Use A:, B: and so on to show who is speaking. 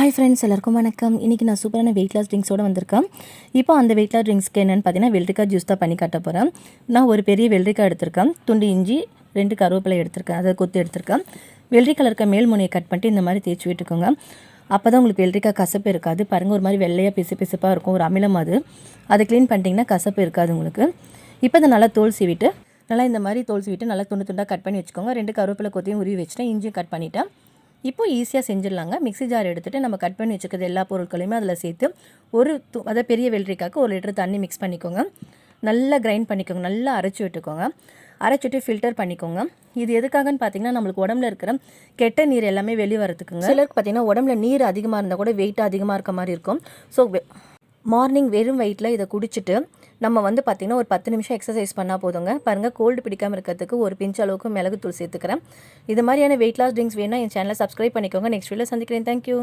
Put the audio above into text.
A: Hi friends, எல்லாருக்கும் வணக்கம். இன்றைக்கி நான் சூப்பரான வெயிட் லாஸ் ட்ரிங்க்ஸோடு வந்திருக்கேன். இப்போ அந்த வெயிட் லாஸ் ட்ரிங்க்ஸ்க்கு என்னென்னு பார்த்தீங்கன்னா, வெள்ளரிக்காய் ஜூஸ் தான் பண்ணி காட்ட போகிறேன். நான் ஒரு பெரிய வெள்ளரிக்காய் எடுத்திருக்கேன், துண்டு இஞ்சி, 2 கருவேப்பிலை எடுத்திருக்கேன், அதை கொத்து எடுத்திருக்கேன். வெள்ளரிக்காயில் இருக்க மேல் முனையை கட் பண்ணிட்டு இந்த மாதிரி தேய்ச்சி விட்டுக்கோங்க. அப்போ தான் உங்களுக்கு வெள்ளரிக்காய் கசப்பு இருக்காது. பாருங்கள், ஒரு மாதிரி வெள்ளையாக பிசுப்பாக இருக்கும், ஒரு அமிலம் அது. அதை க்ளீன் பண்ணிட்டீங்கன்னா கசப்பு இருக்காது உங்களுக்கு. இப்போ இதை நல்லா தோல் சீவிட்டு, நல்லா இந்த மாதிரி தோல் சீவிட்டு நல்லா துண்டு துண்டாக கட் பண்ணி வச்சுக்கோங்க. 2 கருவேப்பிலை கொத்தையும் உருவி வச்சுட்டேன், இஞ்சியும் கட் பண்ணிவிட்டேன். இப்போ ஈஸியாக செஞ்சிடலாங்க. மிக்ஸி ஜார் எடுத்துகிட்டு நம்ம கட் பண்ணி வச்சுக்கிறது எல்லா பொருட்களையுமே அதில் சேர்த்து அதாவது பெரிய வெள்ளரிக்காய்க்கு 1 லிட்டர் தண்ணி மிக்ஸ் பண்ணிக்கோங்க. நல்லா கிரைண்ட் பண்ணிக்கோங்க, நல்லா அரைச்சி விட்டுக்கோங்க. அரைச்சிட்டு ஃபில்டர் பண்ணிக்கோங்க. இது எதுக்காகன்னு பார்த்தீங்கன்னா, நம்மளுக்கு உடம்புல இருக்கிற கெட்ட நீர் எல்லாமே வெளியே வரதுக்குங்க. சிலருக்கு பார்த்தீங்கன்னா உடம்புல நீர் அதிகமாக இருந்தால் கூட வெயிட் அதிகமாக இருக்க மாதிரி இருக்கும். ஸோ மார்னிங் வெறும் வெயிட்டில் இதை குடிச்சிட்டு நம்ம பார்த்திங்கன்னா ஒரு 10 நிமிஷம் எக்ஸசைஸ் பண்ணால் போதுங்க. பாருங்கள், கோல்டு பிடிக்காமல் இருக்கிறதுக்கு ஒரு பிஞ்ச் அளவுக்கு மிளகுத்தூள் சேர்த்துக்கிறேன். இது மாதிரியான வெயிட் லாஸ் ட்ரிங்க்ஸ் வேணால் என் சேனலை சப்ஸ்கிரைப் பண்ணிக்கோங்க. நெக்ஸ்ட் வீடியோவில் சந்திக்கிறேன். தேங்க்யூ.